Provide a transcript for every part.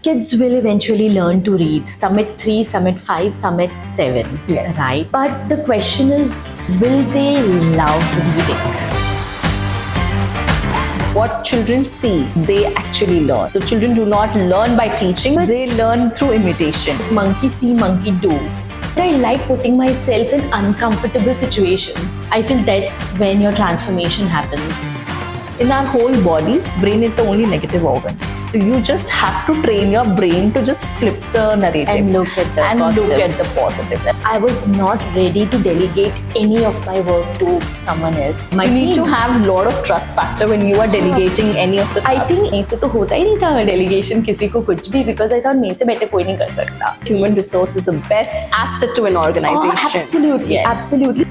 Kids will eventually learn to read. Some at 3, some at 5, some at 7. Yes. Right? But the question is, will they love reading? What children see, they actually learn. So children do not learn by teaching, they learn through imitation. Monkey see, monkey do. I like putting myself in uncomfortable situations. I feel that's when your transformation happens. In our whole body, brain is the only negative organ. So you just have to train your brain to just flip the narrative And look at the positives. I was not ready to delegate any of my work to someone else. My You need to team. have a lot of trust factor when you are delegating any of the I tasks. think मेरे से तो होता ही नहीं था delegation किसी को कुछ भी, because I thought मेरे से better कोई नहीं कर सकता. Human resource is the best asset to an organization. Oh, absolutely, Yes. absolutely.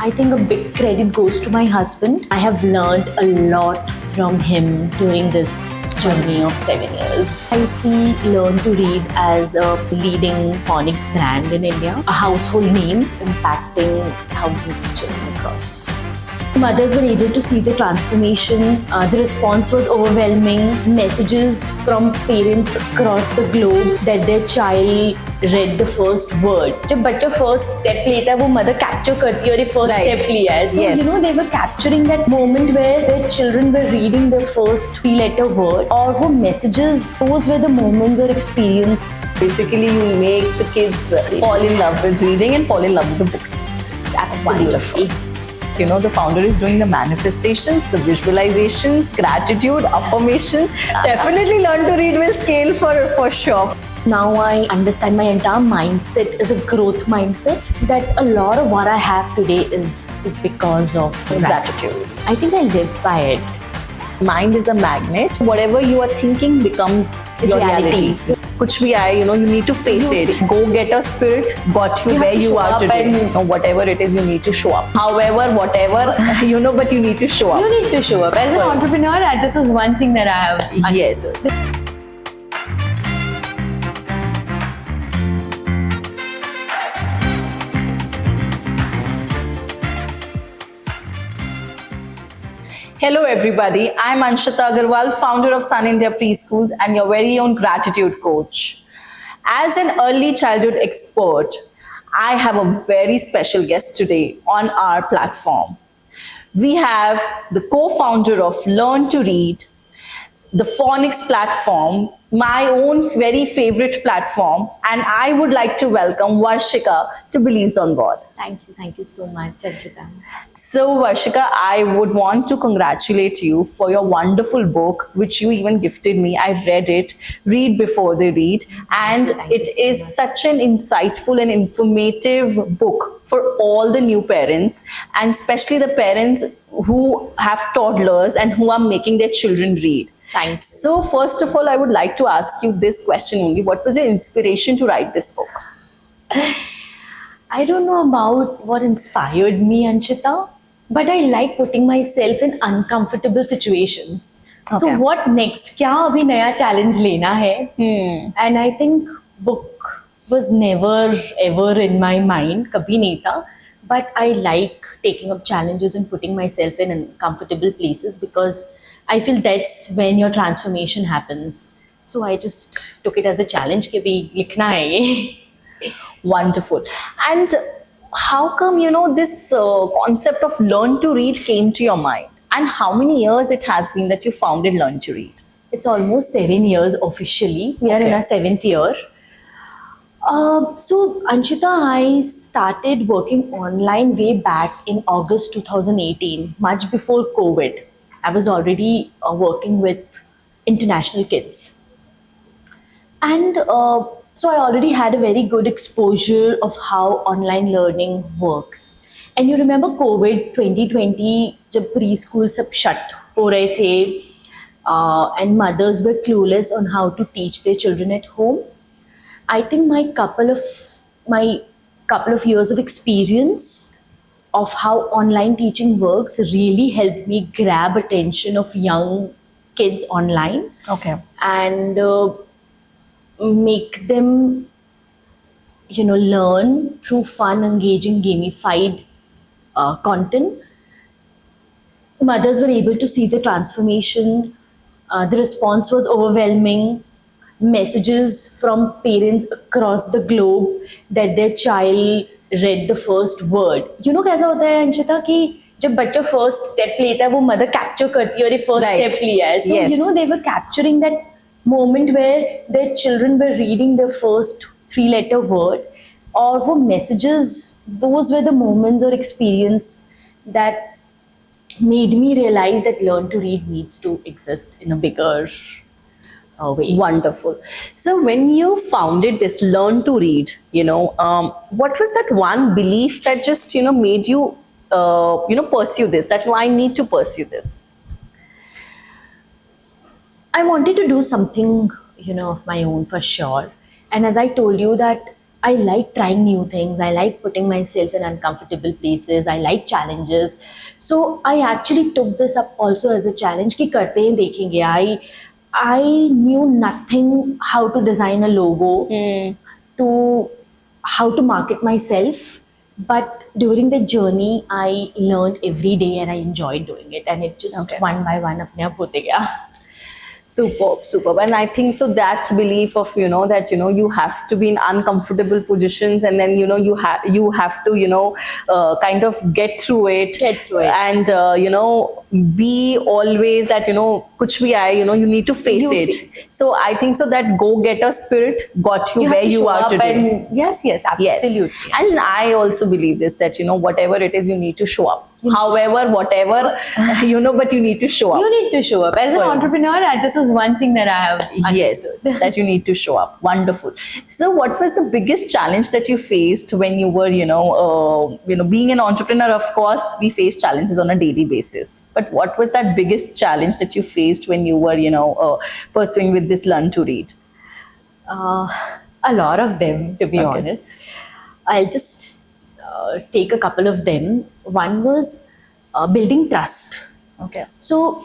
I think a big credit goes to my husband. I have learned a lot from him during this journey of 7 years. I see Learn to Read as a leading phonics brand in India, a household name impacting thousands of children across. Mothers were able to see the transformation. The response was overwhelming. Messages from parents across the globe that their child read the first word. जब बच्चा first step लेता है, वो mother capture करती है और ये first Right. step लिया है. So Yes. they were capturing that moment where their children were reading their first three-letter word. और वो messages, those were the moments or experience. Basically, you make the kids fall in love with reading and fall in love with the books. Absolutely. You know, the founder is doing the manifestations, the visualizations, gratitude, affirmations. Definitely Learn to Read will scale for sure. Now I understand my entire mindset is a growth mindset, that a lot of what I have today is because of Gratitude. I think I live by it. Mind is a magnet. Whatever you are thinking becomes your reality. Kuch bhi aaye, you know, you need to face it. Go get a spirit, got you You have where to you show are up today. and- Or whatever it is, you need to show up. However, whatever, you know, but you need to show up. You need to show up. As an entrepreneur, this is one thing that I have understood. Yes. Hello everybody, I'm Anshita Agarwal, founder of Sun India Preschools and your very own gratitude coach. As an early childhood expert, I have a very special guest today on our platform. We have the co-founder of Learn to Read, the Phonics platform, my own very favorite platform, and I would like to welcome Varshika to Believes on Board. Thank you so much, Anshita. So, Varshika, I would want to congratulate you for your wonderful book, which you even gifted me. I read it, Read Before They Read, and Thank you it so is much. such an insightful and informative book for all the new parents, and especially the parents who have toddlers and who are making their children read. Thanks. So, first of all, I would like to ask you this question only. What was your inspiration to write this book? I don't know about what inspired me, Anshita, but I like putting myself in uncomfortable situations. So Okay. what next? क्या अभी नया challenge लेना है? And I think book was never ever in my mind, कभी नहीं था. But I like taking up challenges and putting myself in uncomfortable places, because I feel that's when your transformation happens. So I just took it as a challenge कि भी लिखना है ये. Wonderful. And how come, you know, this concept of Learn to Read came to your mind? And how many years it has been that you founded Learn to Read? It's almost 7 years officially. We are in Okay. our 7th year. So, Anshita, I started working online way back in August 2018, much before COVID. I was already working with international kids. And so I already had a very good exposure of how online learning works. And you remember COVID 2020, जब preschool सब shut हो रहे थे, and mothers were clueless on how to teach their children at home. I think my couple of years of experience of how online teaching works really helped me grab attention of young kids online Okay. and make them, learn through fun, engaging, gamified content. Mothers were able to see the transformation. The response was overwhelming. messages from parents across the globe that their child read the first word. You know कैसा होता है अंशिता कि जब बच्चा first step लेता है वो mother capture करती है और ये फर्स्ट Right. स्टेप लिया है. So Yes. you know they were capturing that moment where their children were reading their first 3-letter word. और वो messages, those were the moments or experience that made me realize that learn to read needs to exist in a bigger way. Wonderful. So when you founded this Learn to Read, what was that one belief that just, made you, pursue this, that I need to pursue this? I wanted to do something, of my own for sure. And as I told you that I like trying new things. I like putting myself in uncomfortable places. I like challenges. So I actually took this up also as a challenge कि करते हैं देखेंगे. I knew nothing how to design a logo, to how to market myself. But during the journey, I learned every day and I enjoyed doing it. And it just Okay. one by one अपने आप होते गया. Superb. And I think so that belief of, that, you have to be in uncomfortable positions, and then, you have to, kind of get through it. Get through it. And, be always that, kuch bhi aaye, you need to face You it. face it. So I think so that go-getter spirit got you have where to you show are up today. and- yes, Yes. absolutely. And I also believe this, that, whatever it is, you need to show up. However, whatever, but you need to show up. You need to show up. As an For- entrepreneur, this is one thing that I have Yes, understood. that you need to show up. Wonderful. So, what was the biggest challenge that you faced when you were, being an entrepreneur? Of course, we face challenges on a daily basis. But what was that biggest challenge that you faced when you were, pursuing with this Learn to Read? A lot of them, to be Okay. honest. I'll just take a couple of them. One was building trust. Okay. So,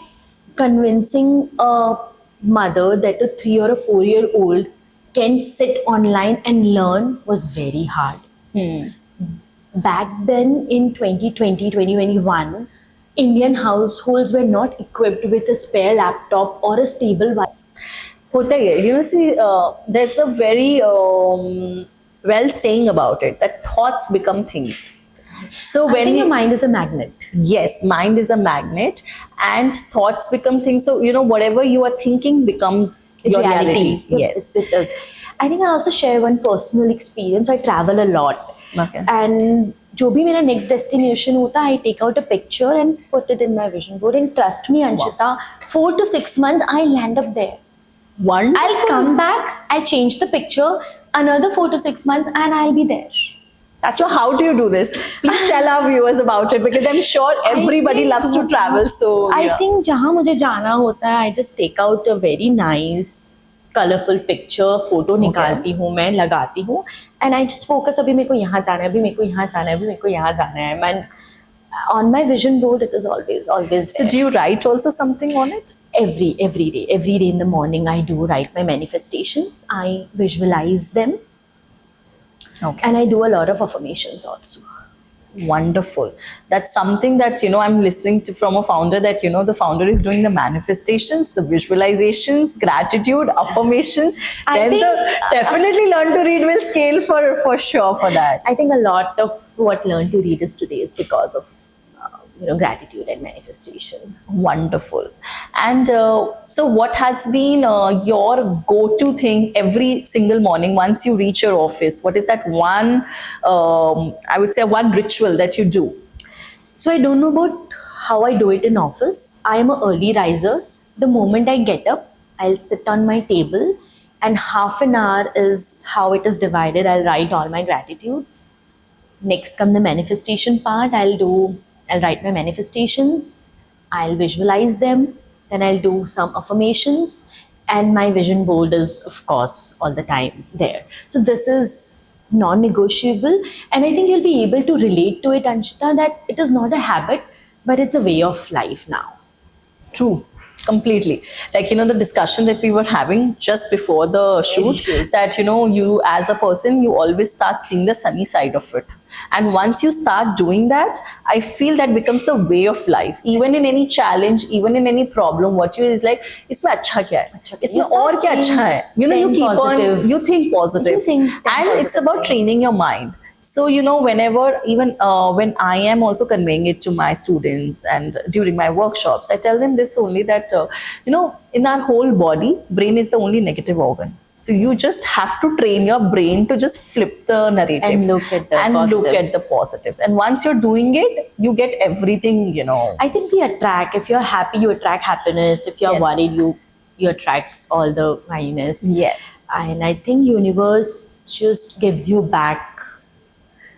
convincing a mother that a 3 or a 4-year-old can sit online and learn was very hard. Back then in 2020, 2021, Indian households were not equipped with a spare laptop or a stable Wi-Fi. होता ही है. See, there's a very well saying about it, that thoughts become things. So I when think you, your mind is a magnet. yes, mind is a magnet, and thoughts become things. So whatever you are thinking becomes your reality. Yes. It is. I think I'll also share one personal experience. I travel a lot. Okay. And जो भी मेरा next destination होता, I take out a picture and put it in my vision board. And trust me, Anshita, 4 to 6 months, I land up there. Wonderful. I'll come back, I'll change the picture, another 4 to 6 months, and I'll be there. So how do you do this? Please tell our viewers about it, because I'm sure everybody think- loves to travel. So I yeah. think जहाँ मुझे जाना होता है, I just take out a very nice, colorful picture, photo निकालती हूँ मैं, लगाती हूँ, and I just focus. अभी मेरे को यहाँ जाना है, अभी मेरे को यहाँ जाना है, अभी मेरे को यहाँ जाना है. And on my vision board, it is always So there. do you write also something on it? Every day in the morning, I do write my manifestations. I visualize them, Okay. and I do a lot of affirmations also. Wonderful. That's something that, I'm listening to from a founder, that, the founder is doing the manifestations, the visualizations, gratitude, affirmations. I Then think- definitely Learn to Read will scale for sure for that. I think a lot of what Learn to Read is today is because of gratitude and manifestation. Wonderful. And so what has been your go-to thing every single morning once you reach your office? What is that one, I would say, one ritual that you do? So I don't know about how I do it in office. I am an early riser. The moment I get up, I'll sit on my table, and half an hour is how it is divided. I'll write all my gratitudes. Next come the manifestation part. I'll write my manifestations. I'll visualize them. Then I'll do some affirmations. And my vision board is, of course, all the time there. So this is non-negotiable. And I think you'll be able to relate to it, Anshita, that it is not a habit, but it's a way of life now. True. Completely. Like, the discussion that we were having just before the shoot, shoot. that, you as a person, you always start seeing the sunny side of it. And once you start doing that, I feel that becomes the way of life. Even in any challenge, even in any problem, what you is like, इसमें अच्छा क्या है? इसमें You start और क्या अच्छा seeing है? You think keep positive. on, you think positive. You think and it's positive about things. training your mind. So, whenever, even when I am also conveying it to my students and during my workshops, I tell them this only, that, in our whole body, brain is the only negative organ. So you just have to train your brain to just flip the narrative And look at the look at positives. the positives. And once you're doing it, you get everything. I think we attract. If you're happy, you attract happiness. If you're Yes. worried, you attract all the minus. Yes. And I think universe just gives you back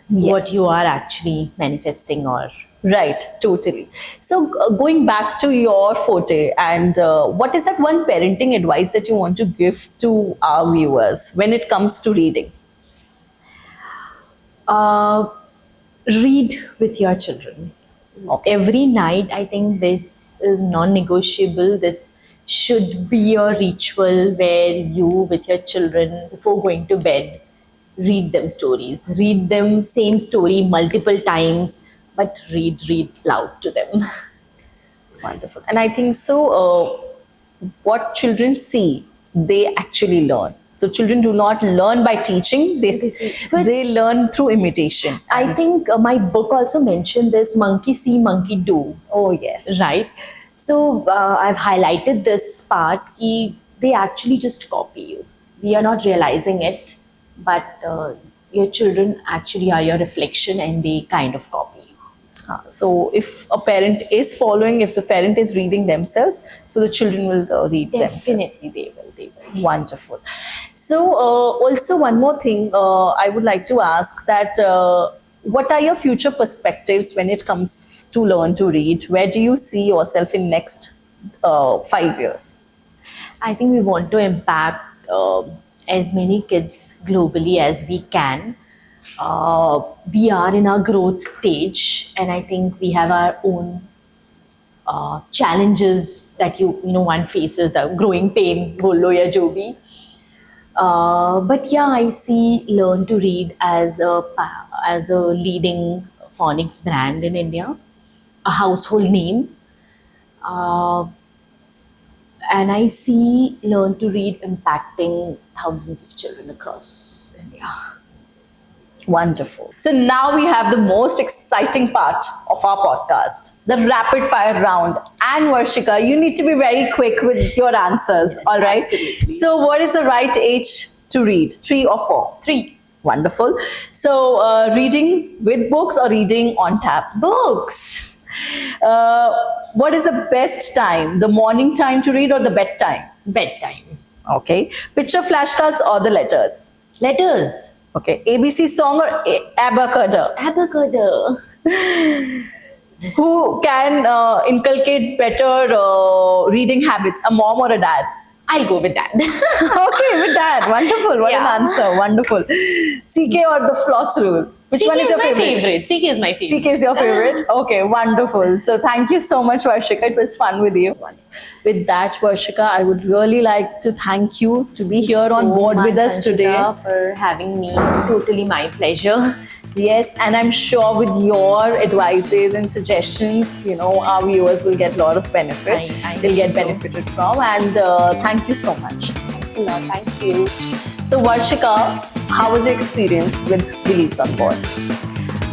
what Yes. you are actually manifesting or. Right, totally. So, going back to your forte, and what is that one parenting advice that you want to give to our viewers when it comes to reading? Read with your children. Every night, I think this is non-negotiable. This should be your ritual where you, with your children, before going to bed, read them stories. Read them same story multiple times, but read loud to them. Wonderful. And I think so, what children see, they actually learn. So, children do not learn by teaching, they see. So they it's- learn through imitation. I think my book also mentioned this: monkey see, monkey do. Oh, yes. Right. So I've highlighted this part ki they actually just copy you. We are not realizing it, but your children actually are your reflection and they kind of copy you. So, if a parent is following, if the parent is reading themselves, so the children will read themselves. Definitely they will. They will. Wonderful. So, also one more thing I would like to ask, that what are your future perspectives when it comes to learn to read? Where do you see yourself in next 5 years? I think we want to impact as many kids globally as we can. We are in our growth stage, and I think we have our own challenges that one faces, the growing pain, bolo ya jo bhi. But yeah, I see Learn to Read as a leading phonics brand in India, a household name. And I see Learn to Read impacting thousands of children across India. Wonderful. So now we have the most exciting part of our podcast, the rapid fire round. And Varshika, you need to be very quick with your answers. All right. absolutely. So, what is the right age to read? 3 or 4? 3. Wonderful. So, reading with books or reading on tap? Books. What is the best time? The morning time to read or the bedtime? Bedtime. Okay. Picture flashcards or the letters? Letters. Okay. ABC song or abacada? Abacada. Who can inculcate better reading habits, a mom or a dad? I'll go with that. Okay, with dad. Wonderful. What Yeah. an answer. Wonderful. CK or the floss rule? Which one is your my favorite? CK is my favorite. CK is your favorite? Okay, wonderful. So thank you so much, Varshika. It was fun with you. With that, Varshika, I would really like to thank you to be here on So board much, with us today. Anshita, for having me. Totally my pleasure. Yes, and I'm sure with your advices and suggestions, our viewers will get a lot of benefit. I They'll get think so. benefited from. And thank you so much. Thanks a lot. Thank you. So, Varshika, how was your experience with Beliefs on Board?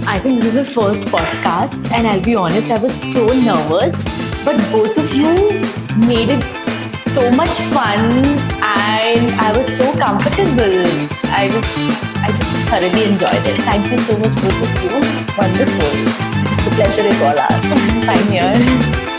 I think this is my first podcast, and I'll be honest, I was so nervous, but both of you made it so much fun, and I was so comfortable. I just thoroughly enjoyed it. Thank you so much, both of you. Wonderful. The pleasure is all ours. Same here.